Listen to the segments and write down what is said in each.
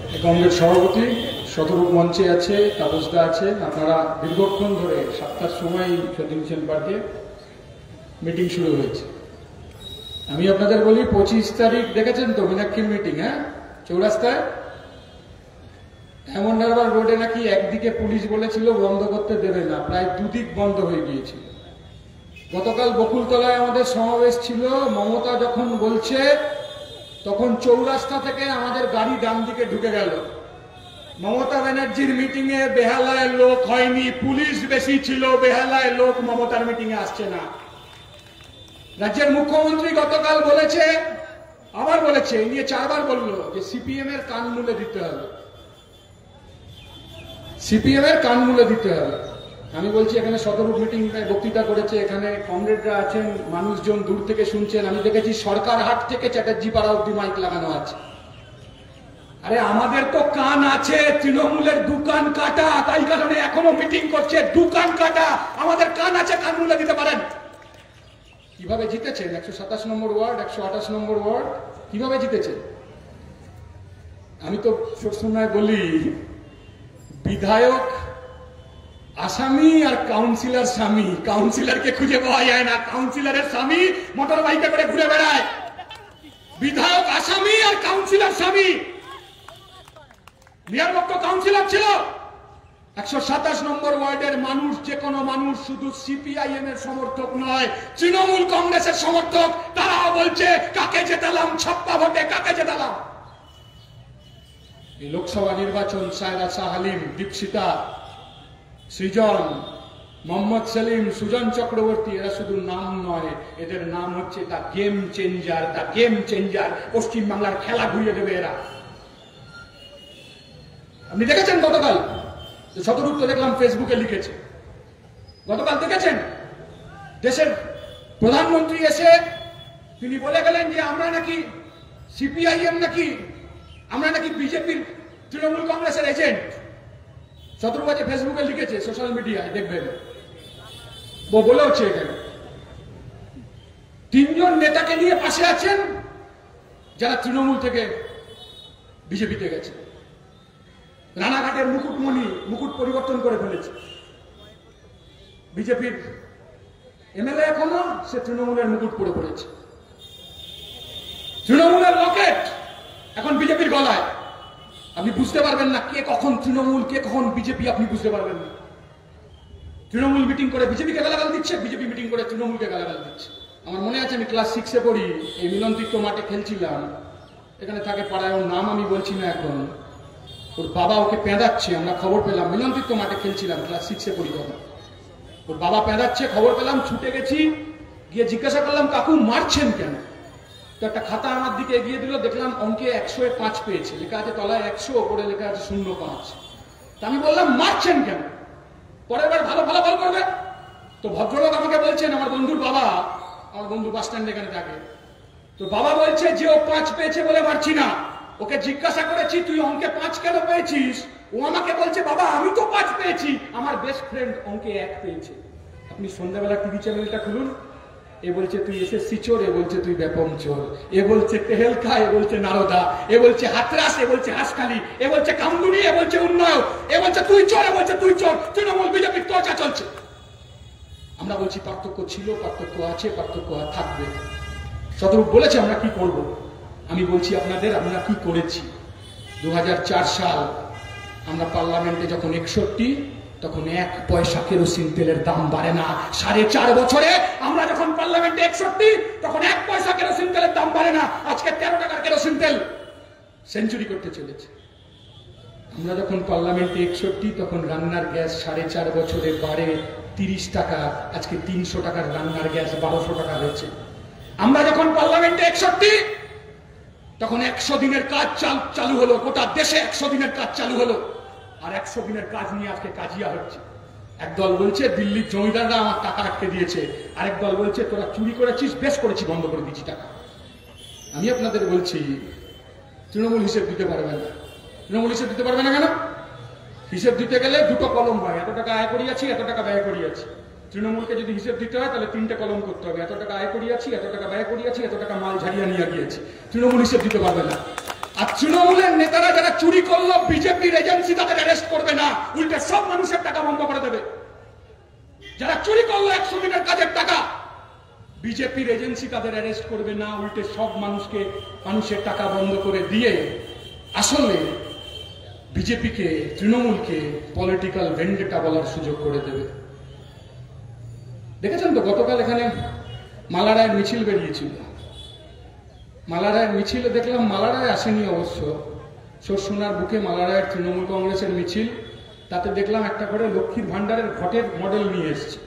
কংগ্রেস সভাপতি শতরূপ মঞ্চে আছে, তাপসদা আছেন। আপনারা দীর্ঘক্ষণ ধরে 7টার সময় সতীন পার্কে মিটিং শুরু হয়েছে। আমি আপনাদের বলি 25 তারিখ দেখেছেন তো মীনাক্ষীর মিটিং, হ্যাঁ, চৌরাস্তায় এমন ডারবার রোডে নাকি একদিকে পুলিশ বলেছিল বন্ধ করতে দেবে না, প্রায় দুদিক বন্ধ হয়ে গিয়েছিল। গতকাল বকুলতলায় আমাদের সমাবেশ ছিল, মমতা যখন বলছে তখন চৌরাস্তা থেকে আমাদের গাড়ি ডান দিকে ঢুকে গেল। মমতা ব্যানার্জির মিটিং এ বেহালায় লোক হয়নি, পুলিশ বেশি ছিল, বেহালায় লোক মমতার মিটিং এ আসছে না। রাজ্যের মুখ্যমন্ত্রী গতকাল বলেছে, আবার বলেছে, নিয়ে 4 বার বললো যে সিপিএম এর কান মুলে দিতে হবে, সিপিএম এর কান মুলে দিতে হবে। আমি বলছি এখানে শতরূপ মিটিং বক্তৃতা করেছে, এখানে কমরেডরা আছেন, মানুষজন দূর থেকে শুনছেন। আমি দেখেছি সরকার হাট থেকে চ্যাটার্জি পাড়া অব্দি মাইক লাগানো আছে। আরে আমাদের তো কান আছে, তৃণমূলের দোকান কাটা, তাই কারণে এখনো মিটিং করছে, দোকান কাটা। আমাদের কান আছে, কান মুলে দিতে পারেন। কিভাবে জিতেছেন? 127 নম্বর ওয়ার্ড, 128 নম্বর ওয়ার্ড, কিভাবে জিতেছেন? আমি তো সবসময় বলি বিধায়ক আসামি আর কাউন্সিলর স্বামী। কাউন্সিলরকে খুঁজে পাওয়া যায় না, কাউন্সিলরের স্বামী মোটর বাইকে করে ঘুরে বেড়ায়। বিধায়ক আসামি আর কাউন্সিলর স্বামী। মেয়র পক্ষ কাউন্সিলর ছিল। 127 নম্বর ওয়ার্ডের মানুষ, যে কোনো মানুষ, শুধু সিপিআইএম এর সমর্থক নয়, তৃণমূল কংগ্রেসের সমর্থক। তারাও বলছে কাকে জেতালাম, ছাপ্পা ভোটে কাকে জেতালাম। এই লোকসভা নির্বাচন সায়রা শাহ হালিম, দীপশিতা, সৃজন, মোহাম্মদ সেলিম, সুজন চক্রবর্তী, এরা শুধু নাম নয়, এদের নাম হচ্ছে the game changer. The game changer. পশ্চিমবাংলার খেলা ঘুরিয়ে দেবে এরা। আপনি দেখেছেন গতকাল শতরূপ তো দেখলাম ফেসবুকে লিখেছে, গতকাল দেখেছেন দেশের প্রধানমন্ত্রী এসে তিনি বলে গেলেন যে আমরা নাকি সিপিআইএম, নাকি আমরা নাকি বিজেপির তৃণমূল কংগ্রেসের এজেন্ট। শতরূপ আজ ফেসবুকে লিখেছে, সোশ্যাল মিডিয়ায় দেখবেন, বলেওছে এখানে 3 জন নেতাকে নিয়ে পাশে আছেন যারা তৃণমূল থেকে বিজেপিতে গেছে। রানাঘাটের মুকুটমণি মুকুট পরিবর্তন করে ফেলেছে, বিজেপির এমএলএ এখনো, সে তৃণমূলের মুকুট পরে পড়েছে। তৃণমূলের লকেট এখন বিজেপির গলায়। আপনি বুঝতে পারবেন না কে কখন তৃণমূল, কে কখন বিজেপি, আপনি বুঝতে পারবেন না। তৃণমূল মিটিং করে বিজেপিকে গালাগাল দিচ্ছে, বিজেপি মিটিং করে তৃণমূলকে গালাগাল দিচ্ছে। আমার মনে আছে আমি ক্লাস 6-এ পড়ি, এই মিলনতীর্থ মাঠে খেলছিলাম, এখানে থাকে পাড়ায়, ওর নাম আমি বলছি না এখন। ওর বাবা ওকে পেঁদাচ্ছে, আমরা খবর পেলাম, মিলনতীর্থ মাঠে খেলছিলাম, ক্লাস 6-এ পড়ি তখন। ওর বাবা পেঁদাচ্ছে, খবর পেলাম, ছুটে গেছি, গিয়ে জিজ্ঞাসা করলাম কাকু মারছেন কেন? তো একটা খাতা আমার দিকে এগিয়ে দিল, দেখলাম অঙ্কে 100-এ 5 পেয়েছে, লেখা আছে তলায় 100, ওপরে লেখা আছে 0.5। তা আমি বললাম মারছেন কেন, পরের বার ভালো ফলাফল করবে। তো ভদ্রলোক আমাকে বলছেন, আমার বন্ধুর বাবা, আমার বন্ধু বাস স্ট্যান্ড এখানে থাকে, তো বাবা বলছে যে ও 5 পেয়েছে বলে মারছি না। ওকে জিজ্ঞাসা করেছি তুই অঙ্কে 5 কেন পেয়েছিস? ও আমাকে বলছে বাবা আমি তো 5 পেয়েছি, আমার বেস্ট ফ্রেন্ড অঙ্কে 1 পেয়েছে। আপনি সন্ধ্যাবেলা টিভি চ্যানেলটা খুলুন, এ বলছে তুই এসএসসি চোর, এ বলছে তুই ব্যাপম চোর, এ বলছে তেহেলকা, এ বলছে নারদা, এ বলছে হাতরাস, এ বলছে হাসখালি, এ বলছে কামদুনি, এ বলছে উন্নয়ন, এ বলছে তুই চোর, এ বলছে তুই চোর। তৃণমূল বিজেপির চর্চা চলছে। আমরা বলছি পার্থক্য ছিল, পার্থক্য আছে, পার্থক্য আর থাকবে। শতরূপ বলেছে আমরা কি করব, আমি বলছি আপনাদের আমরা কি করেছি। 2004 সাল আমরা পার্লামেন্টে যখন 61, তখন 1 পয়সা কেরোসিন তেলের দাম বাড়ে না। 4.5 বছরে আমরা যখন পার্লামেন্টে 61, তখন 1 পয়সা কেরোসিন তেলের দাম বাড়ে না। আজকে 13 টাকার কেরোসিন তেল সেঞ্চুরি করতে চলেছে। আমরা যখন পার্লামেন্টে 61, তখন রান্নার গ্যাস 4.5 বছরে বাড়ে 30 টাকা, আজকে 300 টাকার রান্নার গ্যাস 1200 টাকা হয়েছে। আমরা যখন পার্লামেন্টে 61, তখন 100 দিনের কাজ চালু হলো, গোটা দেশে 100 দিনের কাজ চালু হলো। আর 100 দিনের কাজ নিয়ে আজকে কাজিয়া হচ্ছে। একদল বলছে দিল্লির জমিদাররা আমার টাকা আটকে দিয়েছে, আরেক দল বলছে তোরা চুরি করেছিস, বেশ করেছি, বন্ধ করে দিচ্ছি টাকা। আমি আপনাদের বলছি তৃণমূল হিসেব দিতে পারবে না। তৃণমূল হিসেব দিতে পারবে না কেন? হিসেব দিতে গেলে 2টো কলম হয়, এত টাকা আয় করিয়াছি, এত টাকা ব্যয় করিয়াছি। তৃণমূলকে যদি হিসেব দিতে হয় তাহলে 3টে কলম করতে হবে, এত টাকা আয় করিয়াছি, এত টাকা ব্যয় করিয়াছি, এত টাকা মাল ঝাড়িয়া নিয়ে গিয়েছি। তৃণমূল হিসেব দিতে পারবে না। আর তৃণমূলের নেতারা যারা চুরি করলো বিজেপির এজেন্সি তাদের অ্যারেস্ট করবে না, উল্টে সব মানুষের টাকা বন্ধ করে দেবে। যারা চুরি করলো 100 দিনের কাজের টাকা, বিজেপির এজেন্সি তাদের অ্যারেস্ট করবে না, উল্টে সব মানুষের টাকা বন্ধ করে দিয়ে আসলে বিজেপিকে, তৃণমূলকে পলিটিক্যাল ভেন্ডেটা বলার সুযোগ করে দেবে। দেখেছেন তো গতকাল এখানে মালারায়ের মিছিল বেরিয়েছিল। মালারায়ের মিছিলে দেখলাম, মালারায় আসেনি অবশ্য, সরসুনার বুকে মালারায়ের তৃণমূল কংগ্রেসের মিছিল, তাতে দেখলাম একটা করে লক্ষ্মীর ভান্ডারের ঘটের মডেল নিয়ে এসছে।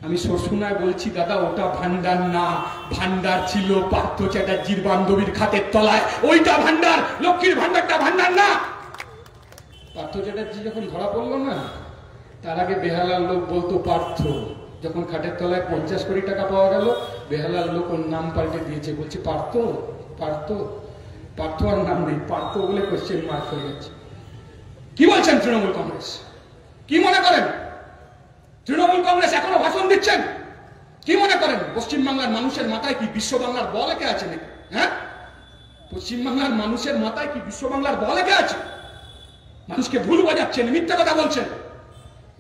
আমি সরসুনায় বলছি, দাদা ওটা ভান্ডার না, ভান্ডার ছিল পার্থ চ্যাটার্জির বান্ধবীর খাটের তলায়, ওইটা ভান্ডার, লক্ষ্মীর ভান্ডারটা ভান্ডার না। পার্থ চ্যাটার্জি যখন ধরা পড়লো না, তার আগে বেহালার লোক বলতো পার্থ, যখন খাটের তলায় 50 কোটি টাকা পাওয়া গেল, বেহালার লোক ওর নাম পাল্টে দিয়েছে, বলছে পার্থ। পার্থ পার্থ আর নাম নেই, পার্থ বলে কোশ্চেন মার্ক হয়ে গেছে। কি বলছেন তৃণমূল কংগ্রেস? কি মনে করেন তৃণমূল কংগ্রেস এখনো ভাষণ দিচ্ছেন? কি মনে করেন পশ্চিমবাংলার মানুষের মাথায় কি বিশ্ব বাংলার বল এঁকে আছে নাকি? হ্যাঁ, পশ্চিমবাংলার মানুষের মাথায় কি বিশ্ব বাংলার বল এঁকে আছে? মানুষকে ভুল বোঝাচ্ছেন, মিথ্যা কথা বলছেন।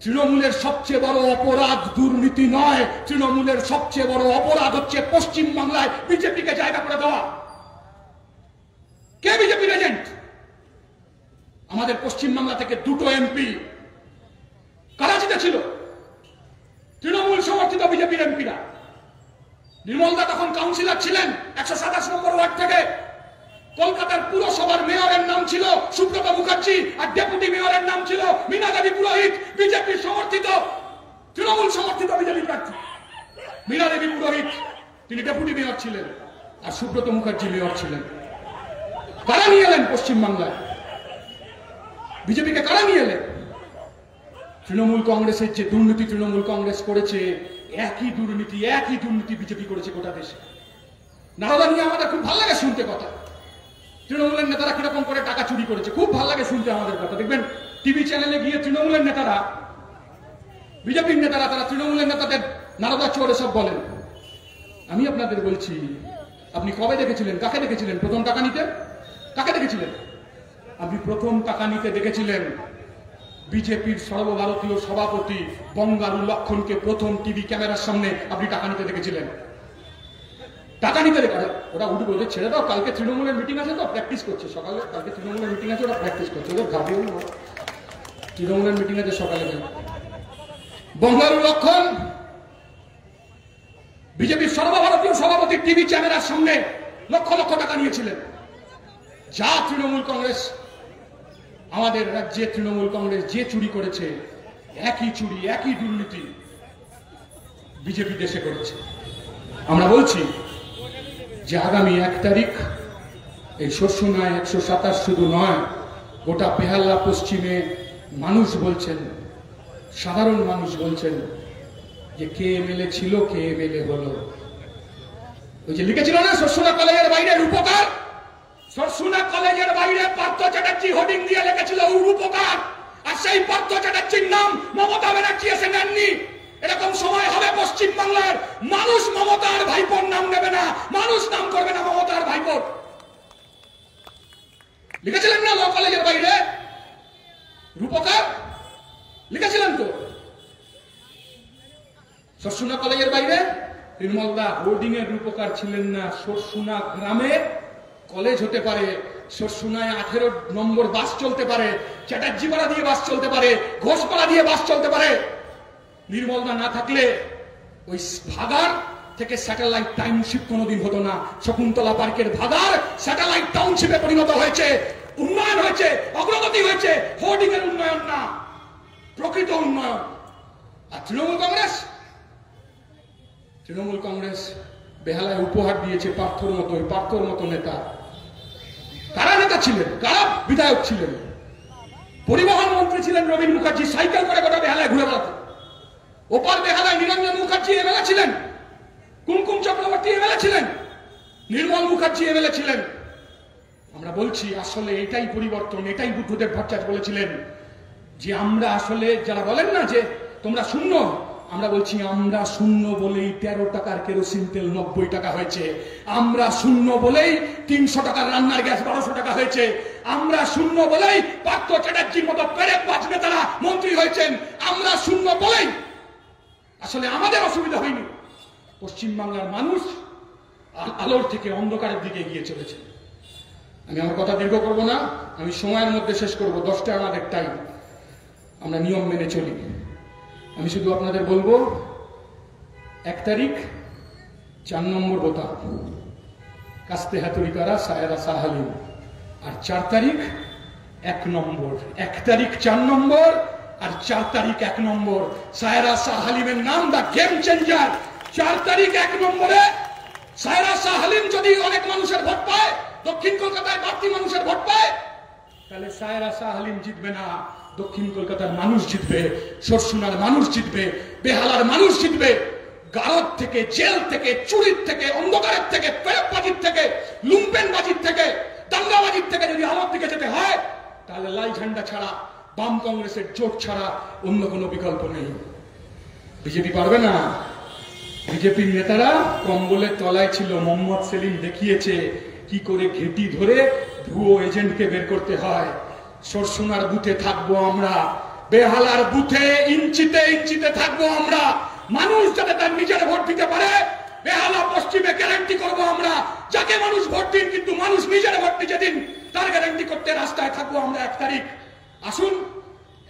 তৃণমূলের সবচেয়ে বড় অপরাধ দুর্নীতি নয়, তৃণমূলের সবচেয়ে বড় অপরাধ হচ্ছে পশ্চিমবাংলায় বিজেপিকে জায়গা করে দেওয়া। কে বিজেপির এজেন্ট? আমাদের পশ্চিমবাংলা থেকে 2টো এমপি কারা জিতেছিল? তৃণমূল সমর্থিত বিজেপির এমপিরা। নির্মলদা তখন কাউন্সিলর ছিলেন 127 নম্বর ওয়ার্ড থেকে। কলকাতার পুরসভার মেয়রের নাম ছিল সুব্রত মুখার্জি, আর ডেপুটি মেয়রের নাম ছিল মীনা দেবী পুরোহিত, বিজেপি সমর্থিত, তৃণমূল সমর্থিত বিজেপি প্রার্থী। মীনা দেবী পুরোহিত তিনি ডেপুটি মেয়র ছিলেন, আর সুব্রত মুখার্জি মেয়র ছিলেন। কারা নিয়ে এলেন পশ্চিমবাংলায়? বিজেপিকে কারা নিয়ে এলেন? তৃণমূল কংগ্রেসের যে দুর্নীতি তৃণমূল কংগ্রেস করেছে, একই দুর্নীতি বিজেপি করেছে গোটা দেশে। নারদা নিয়ে আমাদের খুব ভালো লাগে শুনতে কথা। তৃণমূলের নেতারা কিরকম করে টাকা চুরি করেছে খুব ভালো লাগে শুনতে আমাদের কথা। দেখবেন টিভি চ্যানেলে গিয়ে তৃণমূলের নেতারা, বিজেপির নেতারা, তারা তৃণমূলের নেতাদের নারদা চোর সব বলেন। আমি আপনাদের বলছি, আপনি কবে দেখেছিলেন, কাকে দেখেছিলেন প্রথম টাকা নিতে? কাকে দেখেছিলেন? আপনি প্রথম টাকা নিতে দেখেছিলেন বিজেপির সর্বভারতীয় সভাপতি বঙ্গারু লক্ষণকে প্রথম টিভি ক্যামেরার সামনে আপনি টাকা নিতে দেখেছিলেন। টাকা নিতে দেখা, ওরা উঠে বলছে ছেড়ে দাও, কালকে তৃণমূলের মিটিং আছে তো প্র্যাকটিস করছে সকালে, কালকে তৃণমূলের মিটিং আছে, ওরা প্র্যাকটিস করছে, ওদের ভাবেও না তৃণমূলের মিটিং আছে সকালে। বঙ্গারু লক্ষণ বিজেপির সর্বভারতীয় সভাপতি টিভি ক্যামেরার সামনে লক্ষ লক্ষ টাকা নিয়েছিলেন। যা তৃণমূল কংগ্রেস, আমাদের রাজ্যে তৃণমূল কংগ্রেস যে চুরি করেছে, একই চুরি একই দুর্নীতি বিজেপি দেশে করেছে। আমরা বলছি যে আগামী 1 তারিখ এই সরসুনায় 127 শুধু নয়, গোটা বেহালা পশ্চিমে মানুষ বলছেন, সাধারণ মানুষ বলছেন যে কে এমএলএ ছিল, কে এমএলএ হলো। ওই যে লিখেছিল না সরসুনা কলেজের বাইরে রূপকার, সরসুনা কলেজের বাইরে পার্থ চ্যাটার্জি হোর্ডিং দিয়ে লিখেছিল রূপকার, আর সেই পার্থ চ্যাটার্জির নাম মমতা ব্যানার্জি এসে নেননি। এরকম সময় হবে পশ্চিম বাংলার মানুষ মমতার ভাইপোর নাম নেবে না, মানুষ নাম করবে না মমতার ভাইপোর। লিখেছিলেন না ল কলেজের বাইরে রূপকার, লিখেছিলেন তো। সরসুনা কলেজের বাইরে নির্মলদা হোর্ডিং এর রূপকার ছিলেন না। সরসুনা গ্রামে কলেজ হতে পারে, সরসুনায় 18 নম্বর বাস চলতে পারে, চ্যাটার্জিপাড়া দিয়ে বাস চলতে পারে, ঘোষপাড়া দিয়ে বাস চলতে পারে। নির্মলদা না থাকলে ওই ভাগার থেকে স্যাটেলাইট টাউনশিপ কোনোদিন হতো না। শকুন্তলা পার্কের ভাগার স্যাটেলাইট টাউনশিপে পরিণত হয়েছে, উন্নয়ন হয়েছে, অগ্রগতি হয়েছে, হোর্ডিং এর উন্নয়ন না, প্রকৃত উন্নয়ন। আর তৃণমূল কংগ্রেস বেহালায় উপহার দিয়েছে পার্থর মতো নেতা। কারা নেতা ছিলেন, কারা বিধায়ক ছিলেন? পরিবহন মন্ত্রী ছিলেন রবীন মুখার্জি, সাইকেল করে গোটা বেহালায় ঘুরে বেড়াতেন। ওপার বেহালায় নিরঞ্জন মুখার্জি এমএলএ ছিলেন, কুমকুম চক্রবর্তী এমএলএ ছিলেন, নির্মল মুখার্জি এমএলএ ছিলেন। আমরা বলছি আসলে এটাই পরিবর্তন, এটাই বুদ্ধদেব ভট্টাচার্য বলেছিলেন যে আমরা আসলে, যারা বলেন না যে তোমরা শূন্য, আমরা বলছি আমরা শূন্য বলেই 13 টাকার কেরোসিন তেল 90 টাকা হয়েছে। আমরা শূন্য বলেই 300 টাকার রান্নার গ্যাস 1200 টাকা হয়েছে। আমরা শূন্য বলেই পার্থ চ্যাটার্জির মতো পেরেকবাজ নেতারা মন্ত্রী হয়েছেন। আমরা শূন্য বলেই আসলে আমাদের অসুবিধা হয়নি। পশ্চিমবাংলার মানুষ আলোর থেকে অন্ধকারের দিকে এগিয়ে চলেছে। আমি আমার কথা দীর্ঘ করব না, আমি সময়ের মধ্যে শেষ করব। 10টা আমাদের টাইম, আমরা নিয়ম মেনে চলি। আমি শুধু আপনাদের বলবো 1 তারিখ 4 নম্বর বোতাম, কাস্তে হাতুড়িকারা সায়রা সাহালিম। আর 4 তারিখ 1 নম্বর। 1 তারিখ 4 নম্বর আর 4 তারিখ 1 নম্বর। সায়রা সাহালিমের নাম দা গেম চেঞ্জার। 4 তারিখ 1 নম্বরে সায়রা সাহালিম যদি অনেক মানুষের ভোট পায়, দক্ষিণ কলকাতায় বাড়তি মানুষের ভোট পায়, তাহলে সায়রা সাহালিম জিতবে না, দক্ষিণ কলকাতার মানুষ জিতবে, সরসুনার মানুষ জিতবে, বেহালার মানুষ জিতবে। গারদ থেকে, জেল থেকে, চুরির থেকে, অন্ধকারের থেকে, পেরেকবাজির থেকে, লুম্পেনবাজির থেকে, দাঙ্গাবাজির থেকে যদি আলোর দিকে যেতে হয়, তাহলে লাল ঝান্ডা ছাড়া, বাম কংগ্রেসের জোট ছাড়া অন্য কোনো বিকল্প নেই। বিজেপি পারবে না। বিজেপির নেতারা কম্বলের তলায় ছিল। মোহাম্মদ সেলিম দেখিয়েছে কি করে ঘেঁটি ধরে ভুয়ো এজেন্টকে বের করতে হয়। সরসুনার বুথে থাকবো আমরা, বেহালার বুথে ইঞ্চিতে ইঞ্চিতে থাকবো আমরা। মানুষ যাতে তার নিজের ভোট দিতে পারে, বেহালা পশ্চিমে গ্যারান্টি করবো আমরা। যাকে মানুষ ভোট দিন, কিন্তু মানুষ নিজের ভোট নিজে দিন, তার গ্যারান্টি করতে রাস্তায় থাকবো আমরা। 1 তারিখ আসুন,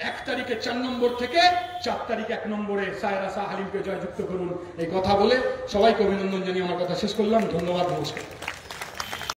1 তারিখে 4 নম্বর থেকে 4 তারিখ 1 নম্বরে সায়রা সাহালিমকে জয়যুক্ত করুন। এই কথা বলে সবাইকে অভিনন্দন জানিয়ে আমার কথা শেষ করলাম। ধন্যবাদ, নমস্কার।